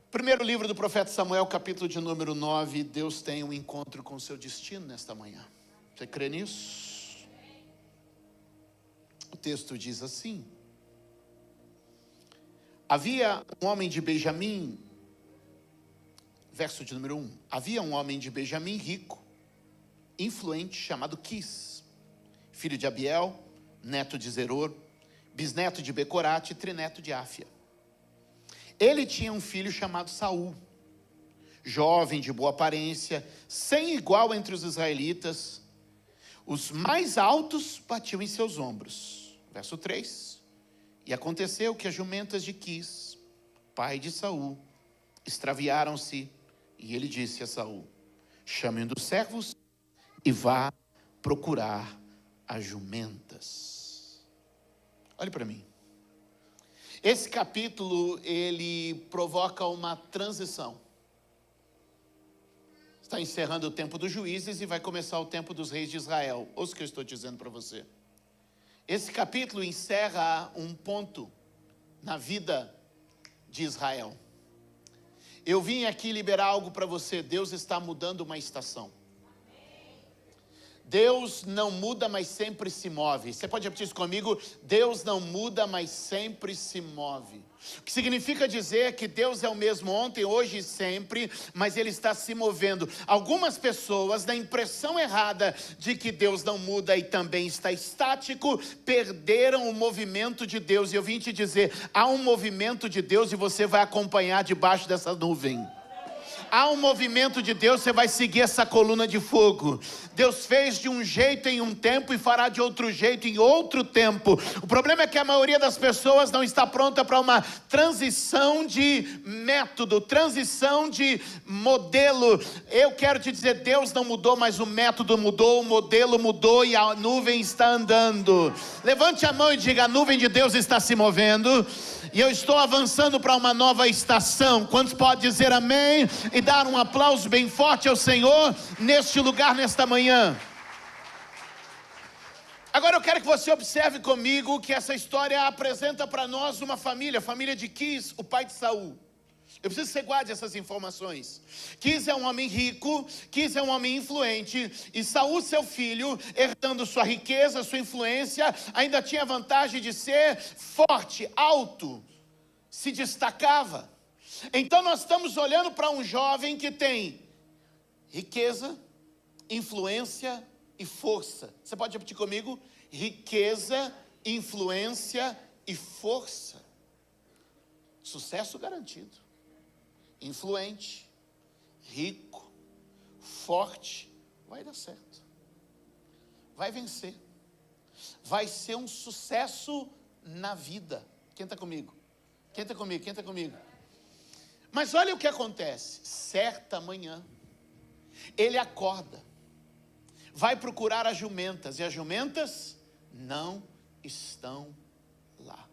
Primeiro livro do profeta Samuel, capítulo de número 9. Deus tem um encontro com o seu destino nesta manhã. Você crê nisso? O texto diz assim: havia um homem de Benjamim, verso de número 1. Havia um homem de Benjamim rico, influente, chamado Quis, filho de Abiel, neto de Zeror, bisneto de Becorate e trineto de Áfia. Ele tinha um filho chamado Saul, jovem, de boa aparência, sem igual entre os israelitas. Os mais altos batiam em seus ombros. Verso 3. E aconteceu que as jumentas de Quis, pai de Saul, extraviaram-se, e ele disse a Saul: chame um dos servos e vá procurar as jumentas. Olhe para mim. Esse capítulo, ele provoca uma transição. Está encerrando o tempo dos juízes e vai começar o tempo dos reis de Israel. Ouça o que eu estou dizendo para você. Esse capítulo encerra um ponto na vida de Israel. Eu vim aqui liberar algo para você. Deus está mudando uma estação. Deus não muda, mas sempre se move. Você pode repetir isso comigo? Deus não muda, mas sempre se move. O que significa dizer que Deus é o mesmo ontem, hoje e sempre, mas Ele está se movendo. Algumas pessoas, na impressão errada de que Deus não muda e também está estático, perderam o movimento de Deus. E eu vim te dizer, há um movimento de Deus e você vai acompanhar debaixo dessa nuvem. Há um movimento de Deus, você vai seguir essa coluna de fogo. Deus fez de um jeito em um tempo e fará de outro jeito em outro tempo. O problema é que a maioria das pessoas não está pronta para uma transição de método, transição de modelo. Eu quero te dizer, Deus não mudou, mas o método mudou, o modelo mudou e a nuvem está andando. Levante a mão e diga: a nuvem de Deus está se movendo. E eu estou avançando para uma nova estação. Quantos podem dizer amém? E dar um aplauso bem forte ao Senhor neste lugar, nesta manhã. Agora eu quero que você observe comigo que essa história apresenta para nós uma família, a família de Quis, o pai de Saul. Eu preciso que você guarde essas informações. Quis é um homem rico, Quis é um homem influente, e Saul, seu filho, herdando sua riqueza, sua influência, ainda tinha a vantagem de ser forte, alto, se destacava. Então nós estamos olhando para um jovem que tem riqueza, influência e força. Você pode repetir comigo? Riqueza, influência e força. Sucesso garantido. Influente, rico, forte, vai dar certo. Vai vencer. Vai ser um sucesso na vida. Quem está comigo? Quem está comigo? Quem está comigo? Mas olha o que acontece. Certa manhã, ele acorda, vai procurar as jumentas, e as jumentas não estão lá.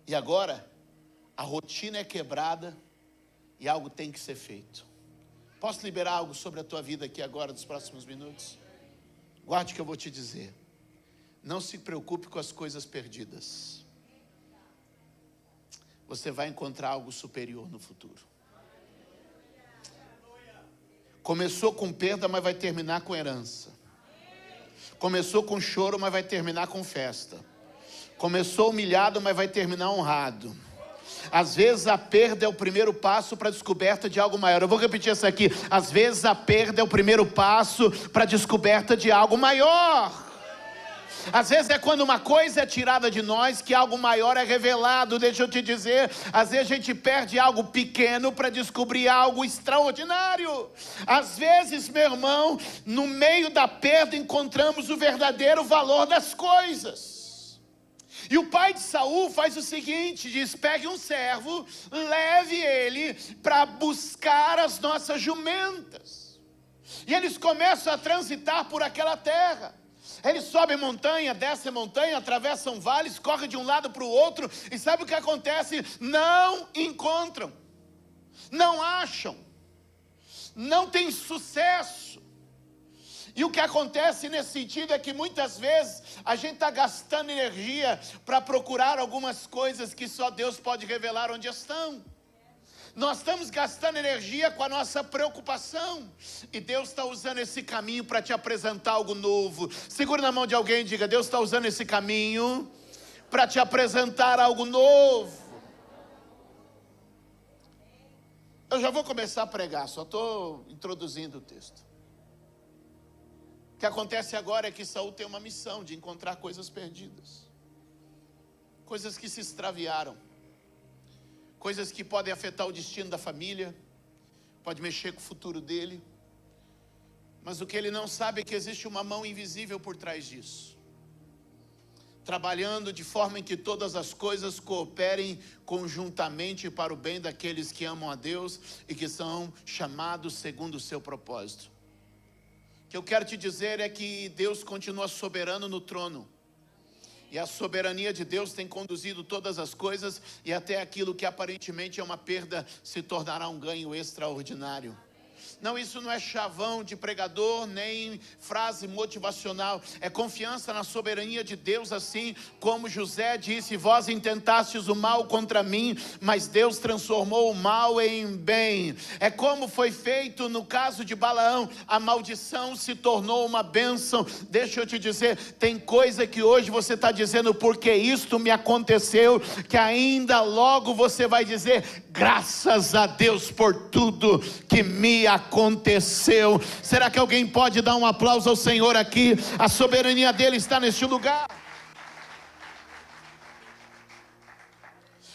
E agora, a rotina é quebrada e algo tem que ser feito. Posso liberar algo sobre a tua vida aqui agora, nos próximos minutos? Guarde o que eu vou te dizer. Não se preocupe com as coisas perdidas. Você vai encontrar algo superior no futuro. Começou com perda, mas vai terminar com herança. Começou com choro, mas vai terminar com festa. Começou humilhado, mas vai terminar honrado. Às vezes a perda é o primeiro passo para a descoberta de algo maior. Eu vou repetir isso aqui. Às vezes a perda é o primeiro passo para a descoberta de algo maior. Às vezes é quando uma coisa é tirada de nós que algo maior é revelado. Deixa eu te dizer, às vezes a gente perde algo pequeno para descobrir algo extraordinário. Às vezes, meu irmão, no meio da perda encontramos o verdadeiro valor das coisas. E o pai de Saul faz o seguinte, diz: pegue um servo, leve ele para buscar as nossas jumentas. E eles começam a transitar por aquela terra. Eles sobem montanha, descem montanha, atravessam vales, correm de um lado para o outro. E sabe o que acontece? Não encontram, não acham, não tem sucesso. E o que acontece nesse sentido é que muitas vezes a gente está gastando energia para procurar algumas coisas que só Deus pode revelar onde estão. Nós estamos gastando energia com a nossa preocupação, e Deus está usando esse caminho para te apresentar algo novo. Segure na mão de alguém e diga: Deus está usando esse caminho para te apresentar algo novo. Eu já vou começar a pregar, só estou introduzindo o texto. O que acontece agora é que Saul tem uma missão de encontrar coisas perdidas, coisas que se extraviaram, coisas que podem afetar o destino da família, pode mexer com o futuro dele. Mas o que ele não sabe é que existe uma mão invisível por trás disso, trabalhando de forma em que todas as coisas cooperem conjuntamente para o bem daqueles que amam a Deus e que são chamados segundo o seu propósito. O que eu quero te dizer é que Deus continua soberano no trono, e a soberania de Deus tem conduzido todas as coisas, e até aquilo que aparentemente é uma perda se tornará um ganho extraordinário. Não, isso não é chavão de pregador, nem frase motivacional. É confiança na soberania de Deus, assim como José disse: vós intentastes o mal contra mim, mas Deus transformou o mal em bem. É como foi feito no caso de Balaão: a maldição se tornou uma bênção. Deixa eu te dizer, tem coisa que hoje você está dizendo: porque isto me aconteceu, que ainda logo você vai dizer: graças a Deus por tudo que me aconteceu. Será que alguém pode dar um aplauso ao Senhor aqui? A soberania dele está neste lugar.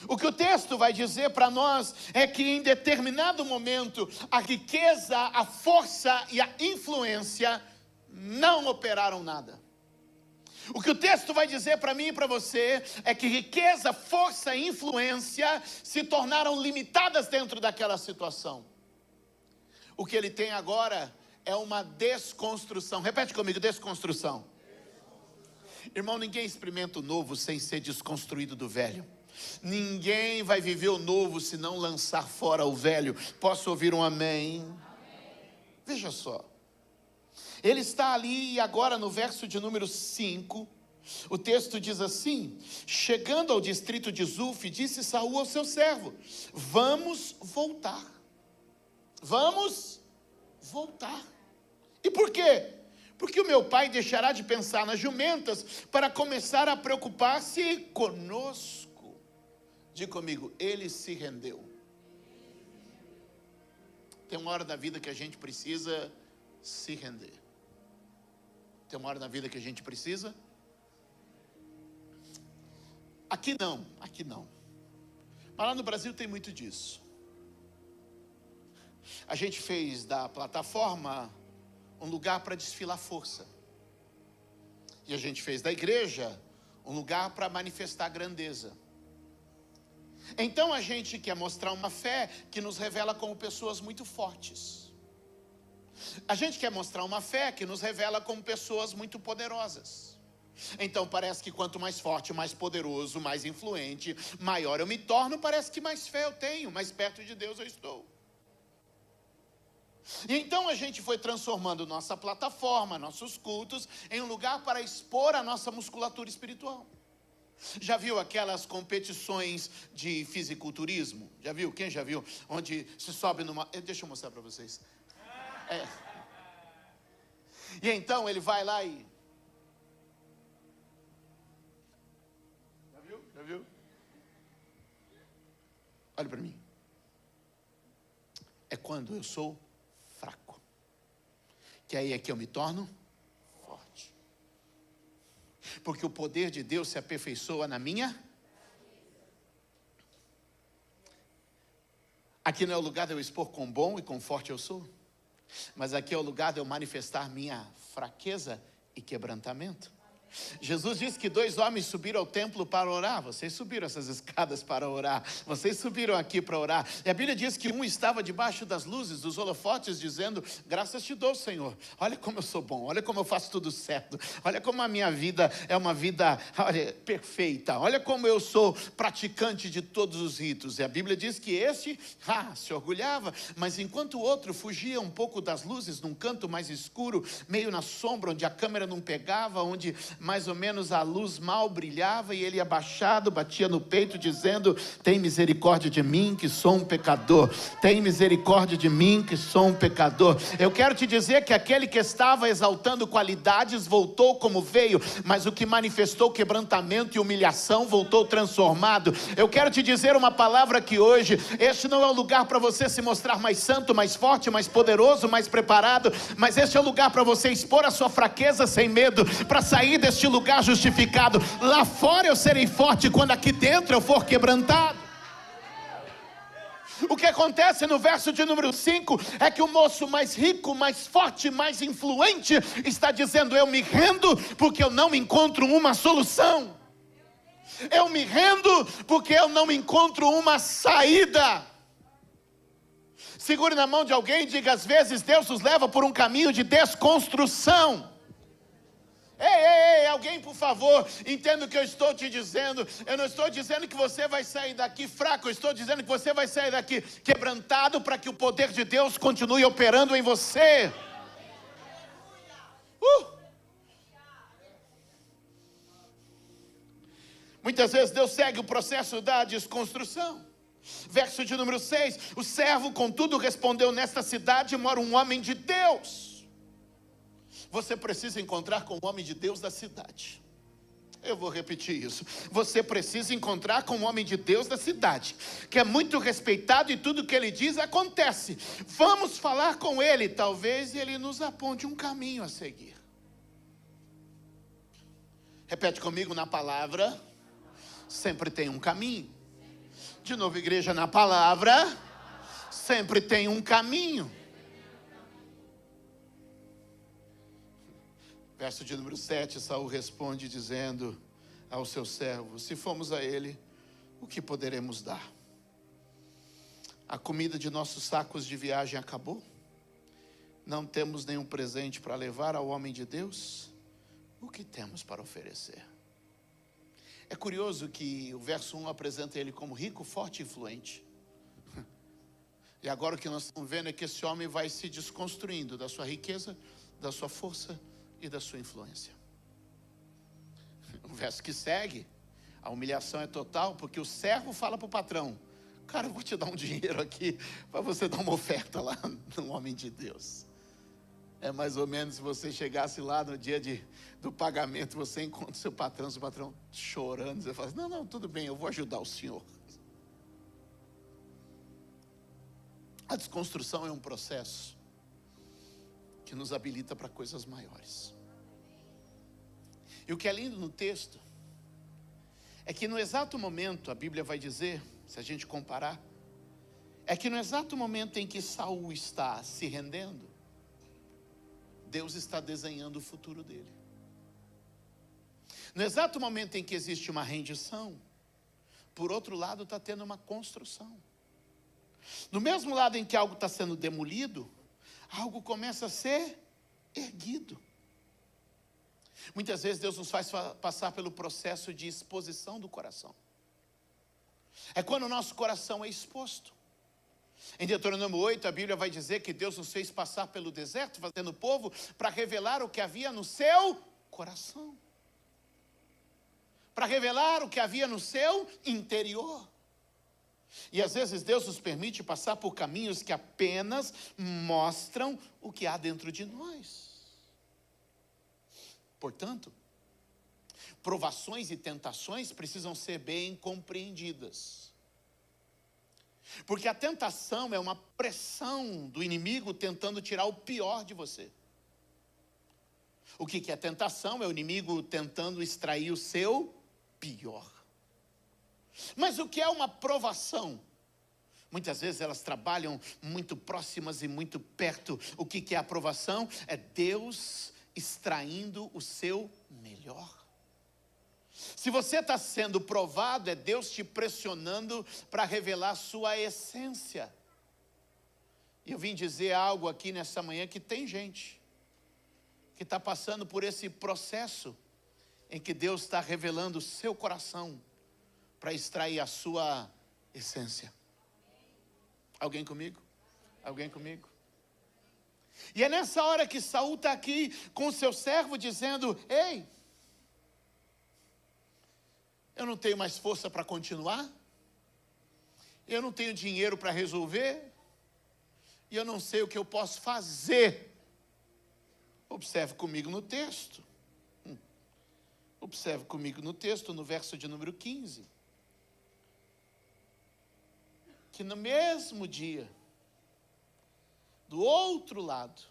O que o texto vai dizer para nós é que em determinado momento a riqueza, a força e a influência não operaram nada. O que o texto vai dizer para mim e para você é que riqueza, força e influência se tornaram limitadas dentro daquela situação. O que ele tem agora é uma desconstrução. Repete comigo: desconstrução. Irmão, ninguém experimenta o novo sem ser desconstruído do velho. Ninguém vai viver o novo se não lançar fora o velho. Posso ouvir um amém? Veja só. Ele está ali e agora no verso de número 5, o texto diz assim: chegando ao distrito de Zuf, disse Saul ao seu servo: vamos voltar. Vamos voltar. E por quê? Porque o meu pai deixará de pensar nas jumentas para começar a preocupar-se conosco. Diga comigo: ele se rendeu. Tem uma hora da vida que a gente precisa se render. Tem uma hora da vida que a gente precisa. Aqui não. Mas lá no Brasil tem muito disso. A gente fez da plataforma um lugar para desfilar força. E a gente fez da igreja um lugar para manifestar grandeza. Então a gente quer mostrar uma fé que nos revela como pessoas muito fortes. A gente quer mostrar uma fé que nos revela como pessoas muito poderosas. Então parece que quanto mais forte, mais poderoso, mais influente, maior eu me torno, parece que mais fé eu tenho, mais perto de Deus eu estou. E então a gente foi transformando nossa plataforma, nossos cultos, em um lugar para expor a nossa musculatura espiritual. Já viu aquelas competições de fisiculturismo? Já viu? Quem já viu? Onde se sobe numa... Deixa eu mostrar para vocês. E então ele vai lá e... Já viu? Olha para mim. É quando eu sou fraco, que aí é que eu me torno forte. Porque o poder de Deus se aperfeiçoa na minha... Aqui não é o lugar de eu expor quão bom e quão forte eu sou, mas aqui é o lugar de eu manifestar minha fraqueza e quebrantamento. Jesus disse que 2 homens subiram ao templo para orar. Vocês subiram essas escadas para orar. Vocês subiram aqui para orar. E a Bíblia diz que um estava debaixo das luzes, dos holofotes, dizendo: graças te dou, Senhor. Olha como eu sou bom. Olha como eu faço tudo certo. Olha como a minha vida é uma vida, olha, perfeita. Olha como eu sou praticante de todos os ritos. E a Bíblia diz que este se orgulhava. Mas enquanto o outro fugia um pouco das luzes, num canto mais escuro, meio na sombra, onde a câmera não pegava, onde mais ou menos a luz mal brilhava, e ele abaixado, batia no peito dizendo: tem misericórdia de mim que sou um pecador, tem misericórdia de mim que sou um pecador. Eu quero te dizer que aquele que estava exaltando qualidades voltou como veio, mas o que manifestou quebrantamento e humilhação voltou transformado. Eu quero te dizer uma palavra aqui hoje: este não é o lugar para você se mostrar mais santo, mais forte, mais poderoso, mais preparado, mas este é o lugar para você expor a sua fraqueza sem medo, para sair deste lugar justificado. Lá fora eu serei forte quando aqui dentro eu for quebrantado. O que acontece no verso de número 5 é que o moço mais rico, mais forte, mais influente está dizendo: eu me rendo porque eu não encontro uma solução. Eu me rendo porque eu não encontro uma saída. Segure na mão de alguém e diga: às vezes Deus nos leva por um caminho de desconstrução. Ei, alguém por favor, entenda o que eu estou te dizendo. Eu não estou dizendo que você vai sair daqui fraco, eu estou dizendo que você vai sair daqui quebrantado, para que o poder de Deus continue operando em você. Muitas vezes Deus segue o processo da desconstrução. Verso de número 6: o servo contudo respondeu: nesta cidade mora um homem de Deus. Você precisa encontrar com o homem de Deus da cidade. Eu vou repetir isso. Você precisa encontrar com o homem de Deus da cidade, que é muito respeitado e tudo que ele diz acontece. Vamos falar com ele, talvez ele nos aponte um caminho a seguir. Repete comigo: na palavra sempre tem um caminho. De novo, igreja, na palavra sempre tem um caminho. Verso de número 7, Saul responde dizendo ao seu servo: se formos a ele, o que poderemos dar? A comida de nossos sacos de viagem acabou? Não temos nenhum presente para levar ao homem de Deus? O que temos para oferecer? É curioso que o verso 1 apresenta ele como rico, forte e influente. E agora o que nós estamos vendo é que esse homem vai se desconstruindo da sua riqueza, da sua força e da sua influência. O verso que segue, a humilhação é total, porque o servo fala para o patrão: cara, eu vou te dar um dinheiro aqui para você dar uma oferta lá no homem de Deus. É mais ou menos se você chegasse lá no dia do pagamento, você encontra seu patrão chorando, você fala: não, tudo bem, eu vou ajudar o senhor. A desconstrução é um processo que nos habilita para coisas maiores. E o que é lindo no texto é que no exato momento, a Bíblia vai dizer, se a gente comparar, é que no exato momento em que Saul está se rendendo, Deus está desenhando o futuro dele. No exato momento em que existe uma rendição, por outro lado está tendo uma construção. No mesmo lado em que algo está sendo demolido, algo começa a ser erguido. Muitas vezes Deus nos faz passar pelo processo de exposição do coração. É quando o nosso coração é exposto. Em Deuteronômio 8, a Bíblia vai dizer que Deus nos fez passar pelo deserto, fazendo o povo, para revelar o que havia no seu coração. Para revelar o que havia no seu interior. E às vezes Deus nos permite passar por caminhos que apenas mostram o que há dentro de nós. Portanto, provações e tentações precisam ser bem compreendidas. Porque a tentação é uma pressão do inimigo tentando tirar o pior de você. O que é tentação? É o inimigo tentando extrair o seu pior. Mas o que é uma provação? Muitas vezes elas trabalham muito próximas e muito perto. O que é a provação? É Deus extraindo o seu melhor. Se você está sendo provado, é Deus te pressionando para revelar sua essência. E eu vim dizer algo aqui nessa manhã, que tem gente que está passando por esse processo em que Deus está revelando o seu coração para extrair a sua essência. Alguém comigo? Alguém comigo? E é nessa hora que Saul está aqui com o seu servo dizendo: ei, eu não tenho mais força para continuar, eu não tenho dinheiro para resolver, e eu não sei o que eu posso fazer. Observe comigo no texto. Observe comigo no texto, no verso de número 15. Que no mesmo dia, do outro lado,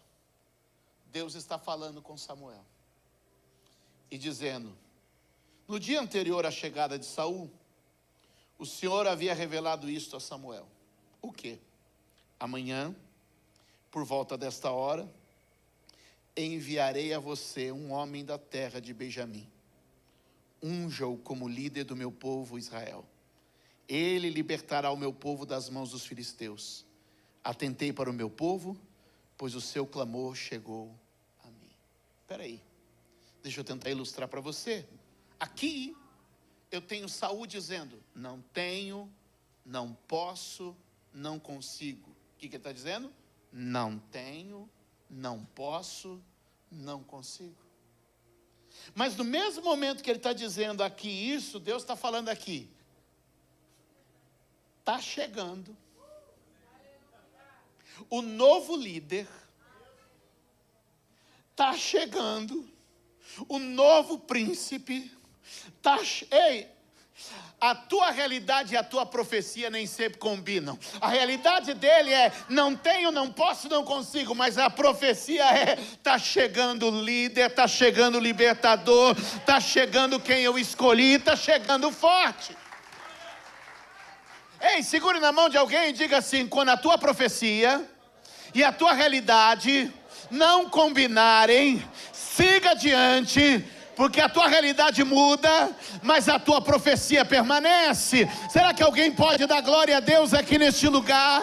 Deus está falando com Samuel e dizendo: no dia anterior à chegada de Saul, o Senhor havia revelado isto a Samuel. O quê? Amanhã, por volta desta hora, enviarei a você um homem da terra de Benjamim. Unja-o como líder do meu povo Israel. Ele libertará o meu povo das mãos dos filisteus. Atentei para o meu povo, pois o seu clamor chegou a mim. Espera aí, deixa eu tentar ilustrar para você. Aqui eu tenho Saul dizendo: não tenho, não posso, não consigo. O que ele está dizendo? Não tenho, não posso, não consigo. Mas no mesmo momento que ele está dizendo aqui isso, Deus está falando aqui: está chegando o novo líder, está chegando o novo príncipe. Ei, a tua realidade e a tua profecia nem sempre combinam. A realidade dele é: não tenho, não posso, não consigo. Mas a profecia é: está chegando o líder, está chegando o libertador, está chegando quem eu escolhi, está chegando forte. Ei, segure na mão de alguém e diga assim: quando a tua profecia e a tua realidade não combinarem, siga adiante, porque a tua realidade muda, mas a tua profecia permanece. Será que alguém pode dar glória a Deus aqui neste lugar?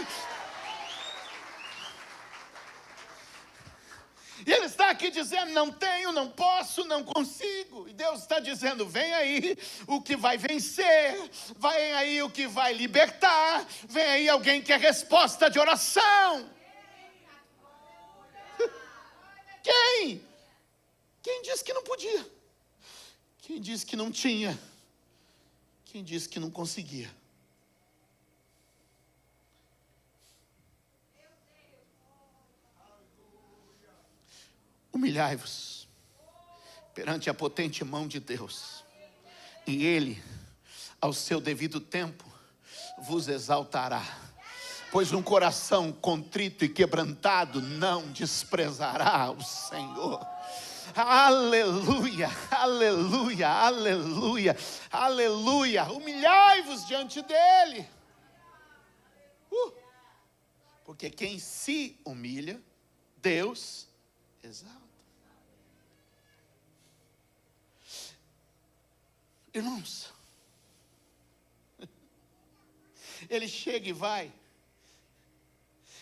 E ele está aqui dizendo: não tenho, não posso, não consigo. E Deus está dizendo: vem aí o que vai vencer, vem aí o que vai libertar, vem aí alguém que é resposta de oração. Quem? Quem disse que não podia? Quem disse que não tinha? Quem disse que não conseguia? Humilhai-vos perante a potente mão de Deus, e Ele, ao seu devido tempo, vos exaltará. Pois um coração contrito e quebrantado não desprezará o Senhor. Aleluia, aleluia, aleluia, aleluia. Humilhai-vos diante dele. Porque quem se humilha, Deus exalta. Irmãos, ele chega e vai.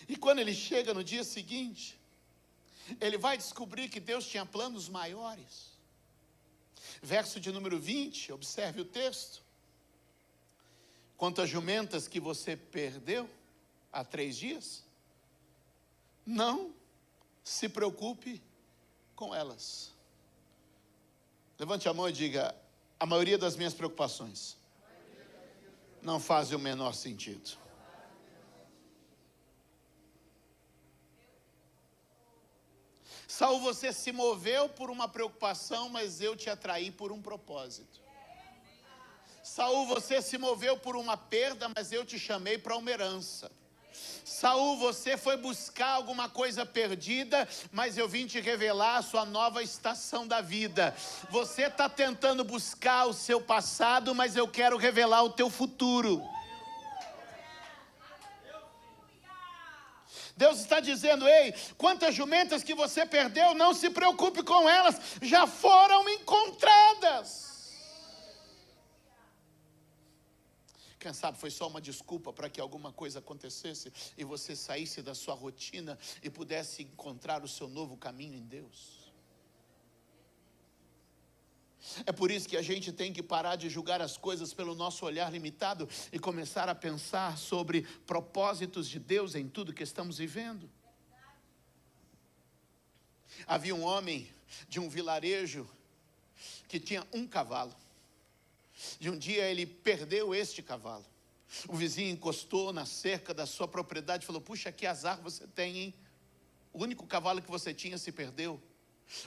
E quando ele chega no dia seguinte, ele vai descobrir que Deus tinha planos maiores. Verso de número 20, observe o texto. Quanto às jumentas que você perdeu há 3 dias, não se preocupe com elas. Levante a mão e diga: a maioria das minhas preocupações não fazem o menor sentido. Saul, você se moveu por uma preocupação, mas eu te atraí por um propósito. Saul, você se moveu por uma perda, mas eu te chamei para uma herança. Saul, você foi buscar alguma coisa perdida, mas eu vim te revelar a sua nova estação da vida. Você está tentando buscar o seu passado, mas eu quero revelar o teu futuro. Deus está dizendo: ei, quantas jumentas que você perdeu, não se preocupe com elas, já foram encontradas. Quem sabe foi só uma desculpa para que alguma coisa acontecesse e você saísse da sua rotina e pudesse encontrar o seu novo caminho em Deus. É por isso que a gente tem que parar de julgar as coisas pelo nosso olhar limitado e começar a pensar sobre propósitos de Deus em tudo que estamos vivendo. Havia um homem de um vilarejo que tinha um cavalo. E um dia ele perdeu este cavalo. O vizinho encostou na cerca da sua propriedade e falou: puxa, que azar você tem, hein? O único cavalo que você tinha se perdeu.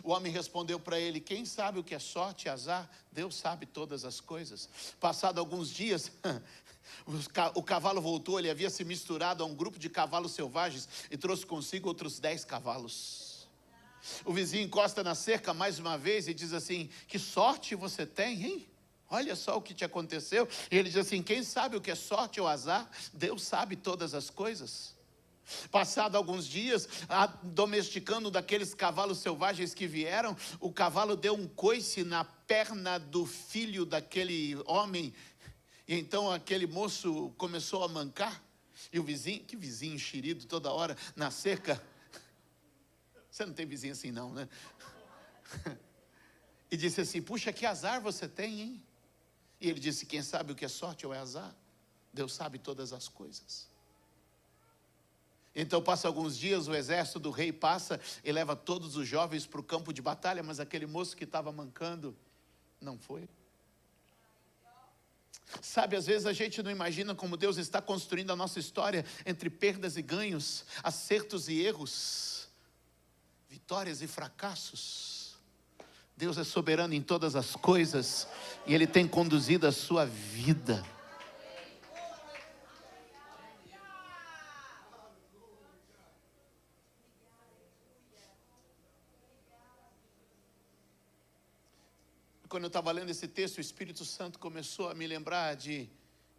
O homem respondeu para ele: quem sabe o que é sorte e azar? Deus sabe todas as coisas. Passado alguns dias, o cavalo voltou. Ele havia se misturado a um grupo de cavalos selvagens e trouxe consigo outros 10 cavalos. O vizinho encosta na cerca mais uma vez e diz assim: que sorte você tem, hein? Olha só o que te aconteceu. E ele diz assim: quem sabe o que é sorte ou azar? Deus sabe todas as coisas. Passado alguns dias, domesticando daqueles cavalos selvagens que vieram, o cavalo deu um coice na perna do filho daquele homem. E então aquele moço começou a mancar. E o vizinho, que vizinho enxerido toda hora na cerca. Você não tem vizinho assim não, né? E disse assim: puxa, que azar você tem, hein? E ele disse: quem sabe o que é sorte ou é azar? Deus sabe todas as coisas. Então passa alguns dias, o exército do rei passa e leva todos os jovens para o campo de batalha, mas aquele moço que estava mancando não foi. Sabe, às vezes a gente não imagina como Deus está construindo a nossa história entre perdas e ganhos, acertos e erros, vitórias e fracassos. Deus é soberano em todas as coisas e Ele tem conduzido a sua vida. Quando eu estava lendo esse texto, o Espírito Santo começou a me lembrar de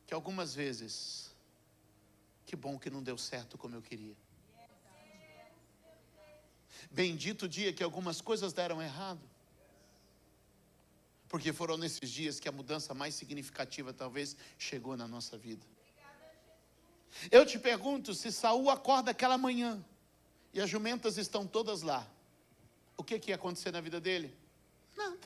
que algumas vezes, que bom que não deu certo como eu queria. Bendito o dia que algumas coisas deram errado. Porque foram nesses dias que a mudança mais significativa talvez chegou na nossa vida. Eu te pergunto, se Saul acorda aquela manhã e as jumentas estão todas lá, o que ia acontecer na vida dele? Nada.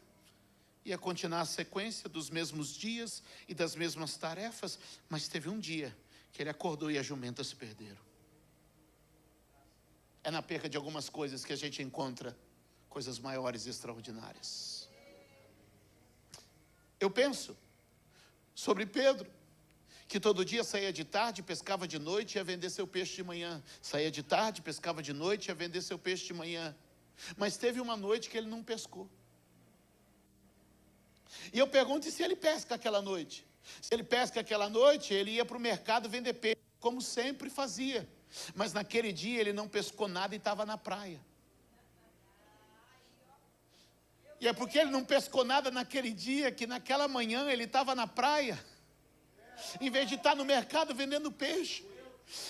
Ia continuar a sequência dos mesmos dias e das mesmas tarefas, mas teve um dia que ele acordou e as jumentas se perderam. É na perca de algumas coisas que a gente encontra coisas maiores e extraordinárias. Eu penso sobre Pedro, que todo dia saía de tarde, pescava de noite e ia vender seu peixe de manhã. Saía de tarde, pescava de noite e ia vender seu peixe de manhã. Mas teve uma noite que ele não pescou. E eu pergunto, e se ele pesca aquela noite? Se ele pesca aquela noite, ele ia para o mercado vender peixe, como sempre fazia. Mas naquele dia ele não pescou nada e estava na praia. E é porque ele não pescou nada naquele dia, que naquela manhã ele estava na praia, em vez de estar no mercado vendendo peixe.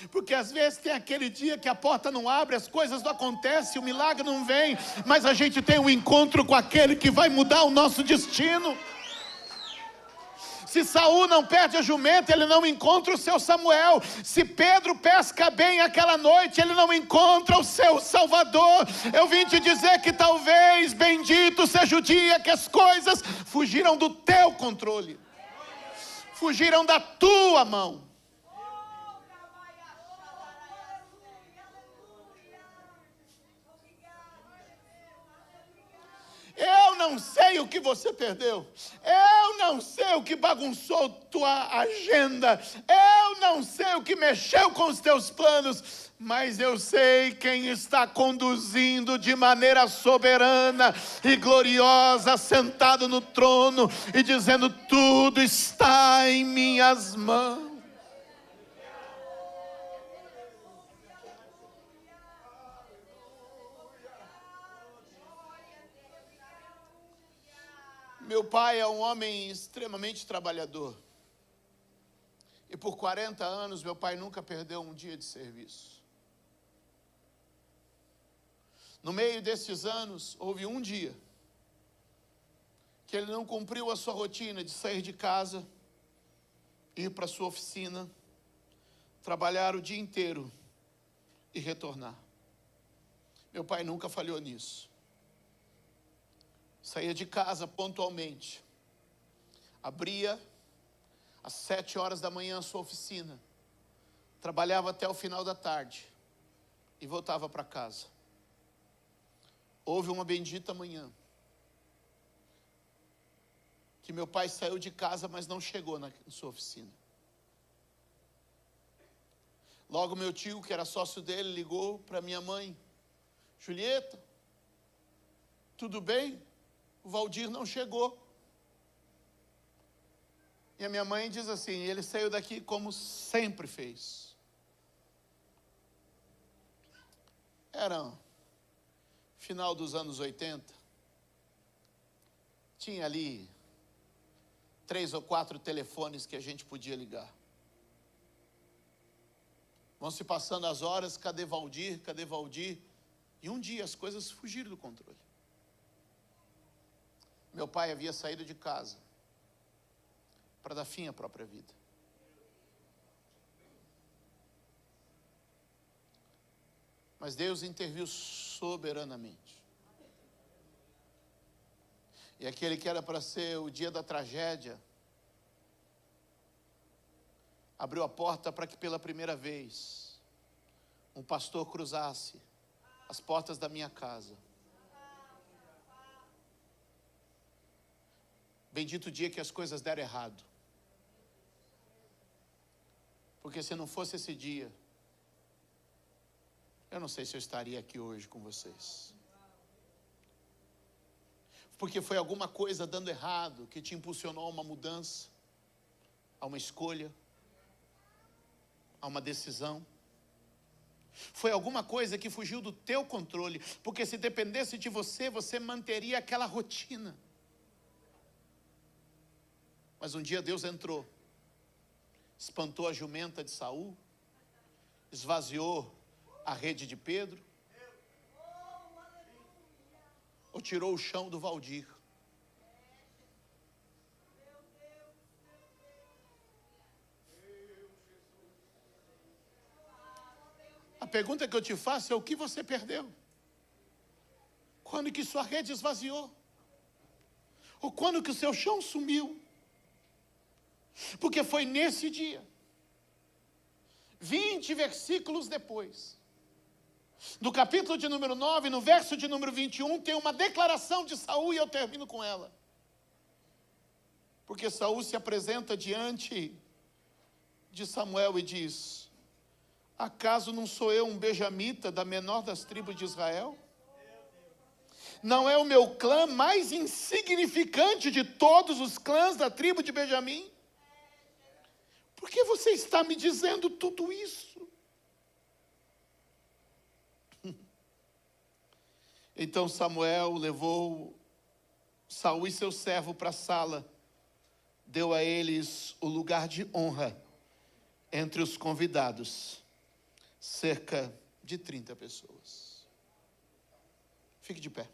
Porque às vezes tem aquele dia que a porta não abre, as coisas não acontecem, o milagre não vem, mas a gente tem um encontro com aquele que vai mudar o nosso destino. Se Saul não perde a jumenta, ele não encontra o seu Samuel. Se Pedro pesca bem aquela noite, ele não encontra o seu Salvador. Eu vim te dizer que talvez, bendito seja o dia que as coisas fugiram do teu controle, fugiram da tua mão. Eu não sei o que você perdeu. Eu não sei o que bagunçou tua agenda. Eu não sei o que mexeu com os teus planos. Mas eu sei quem está conduzindo de maneira soberana e gloriosa, sentado no trono e dizendo: tudo está em minhas mãos. Meu pai é um homem extremamente trabalhador. E por 40 anos meu pai nunca perdeu um dia de serviço. No meio desses anos, houve um dia que ele não cumpriu a sua rotina de sair de casa, ir para sua oficina, trabalhar o dia inteiro e retornar. Meu pai nunca falhou nisso. Saía de casa pontualmente, abria às 7 horas da manhã a sua oficina, trabalhava até o final da tarde e voltava para casa. Houve uma bendita manhã que meu pai saiu de casa, mas não chegou na sua oficina. Logo meu tio, que era sócio dele, ligou para minha mãe: Julieta, tudo bem? O Valdir não chegou. E a minha mãe diz assim: ele saiu daqui como sempre fez. Era final dos anos 80. Tinha ali 3 ou 4 telefones que a gente podia ligar. Vão se passando as horas, cadê Valdir? Cadê Valdir? E um dia as coisas fugiram do controle. Meu pai havia saído de casa para dar fim à própria vida. Mas Deus interviu soberanamente. E aquele que era para ser o dia da tragédia, abriu a porta para que pela primeira vez um pastor cruzasse as portas da minha casa. Bendito o dia que as coisas deram errado. Porque se não fosse esse dia, eu não sei se eu estaria aqui hoje com vocês. Porque foi alguma coisa dando errado que te impulsionou a uma mudança, a uma escolha, a uma decisão. Foi alguma coisa que fugiu do teu controle, porque se dependesse de você, você manteria aquela rotina. Mas um dia Deus entrou, espantou a jumenta de Saul, esvaziou a rede de Pedro, ou tirou o chão do Valdir. A pergunta que eu te faço é: o que você perdeu? Quando que sua rede esvaziou? Ou quando que o seu chão sumiu? Porque foi nesse dia, 20 versículos depois, no capítulo de número 9, no verso de número 21, tem uma declaração de Saul, e eu termino com ela. Porque Saul se apresenta diante de Samuel e diz: acaso não sou eu um benjamita da menor das tribos de Israel? Não é o meu clã mais insignificante de todos os clãs da tribo de Benjamim? Por que você está me dizendo tudo isso? Então Samuel levou Saul e seu servo para a sala, deu a eles o lugar de honra entre os convidados, cerca de 30 pessoas. Fique de pé.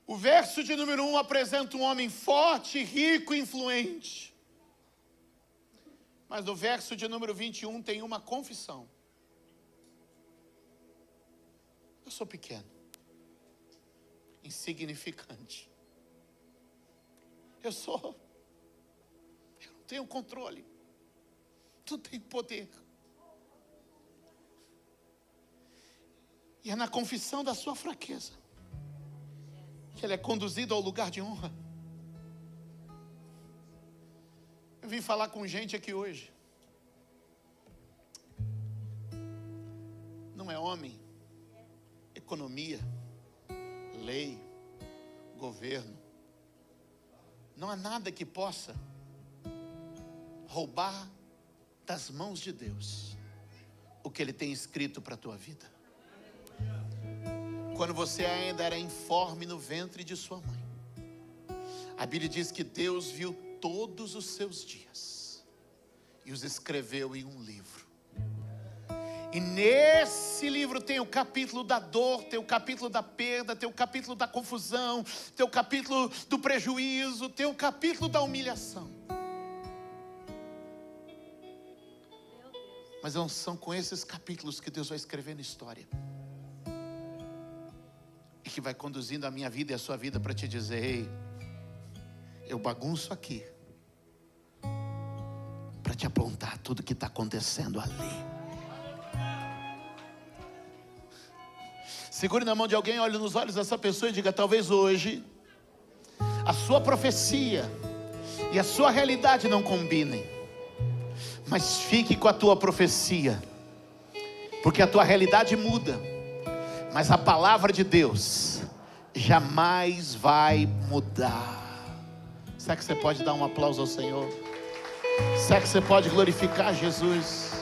O verso de número 1 apresenta um homem forte, rico e influente. Mas no verso de número 21 tem uma confissão: eu sou pequeno, insignificante. Eu não tenho controle, não tenho poder. E é na confissão da sua fraqueza que ele é conduzido ao lugar de honra. Eu vim falar com gente aqui hoje. Não é homem, economia, lei, governo. Não há nada que possa roubar das mãos de Deus o que Ele tem escrito para a tua vida. Quando você ainda era informe no ventre de sua mãe, a Bíblia diz que Deus viu todos os seus dias e os escreveu em um livro. E nesse livro tem o capítulo da dor, tem o capítulo da perda, tem o capítulo da confusão, tem o capítulo do prejuízo, tem o capítulo da humilhação. Mas não são com esses capítulos que Deus vai escrever na história. E que vai conduzindo a minha vida e a sua vida para te dizer: ei, eu bagunço aqui para te apontar tudo que está acontecendo ali. Segure na mão de alguém, olhe nos olhos dessa pessoa e diga: talvez hoje a sua profecia e a sua realidade não combinem, mas fique com a tua profecia, porque a tua realidade muda, mas a palavra de Deus jamais vai mudar. Será que você pode dar um aplauso ao Senhor? Será que você pode glorificar Jesus?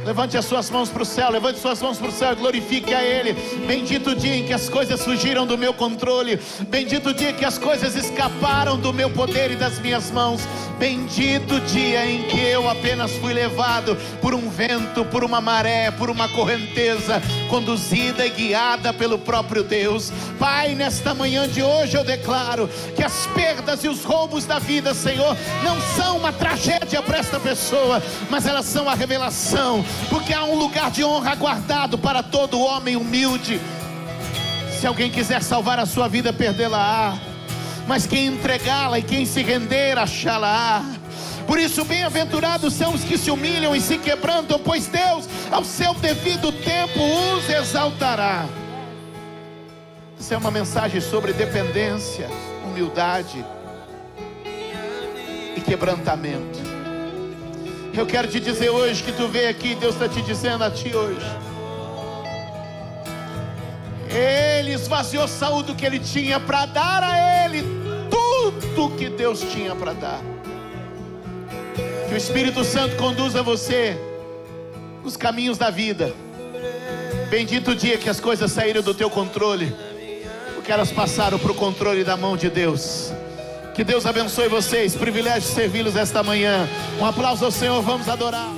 Levante as suas mãos para o céu, levante suas mãos para o céu e glorifique a Ele. Bendito o dia em que as coisas fugiram do meu controle. Bendito o dia que as coisas escaparam do meu poder e das minhas mãos. Bendito o dia em que eu apenas fui levado por um vento, por uma maré, por uma correnteza, conduzida e guiada pelo próprio Deus. Pai, nesta manhã de hoje eu declaro que as perdas e os roubos da vida, Senhor, não são uma tragédia para esta pessoa, mas elas são a revelação, porque há um lugar de honra guardado para todo homem humilde. Se alguém quiser salvar a sua vida, perdê-la-á, mas quem entregá-la e quem se render, achá-la-á. Por isso, bem-aventurados são os que se humilham e se quebrantam, pois Deus, ao seu devido tempo, os exaltará. Essa é uma mensagem sobre dependência, humildade e quebrantamento. Eu quero te dizer hoje que tu veio aqui, Deus está te dizendo a ti hoje: Ele esvaziou Saul do que ele tinha para dar a ele tudo que Deus tinha para dar. Que o Espírito Santo conduza você nos caminhos da vida. Bendito o dia que as coisas saíram do teu controle, porque elas passaram para o controle da mão de Deus. Que Deus abençoe vocês, privilégio de servi-los esta manhã. Um aplauso ao Senhor, vamos adorar.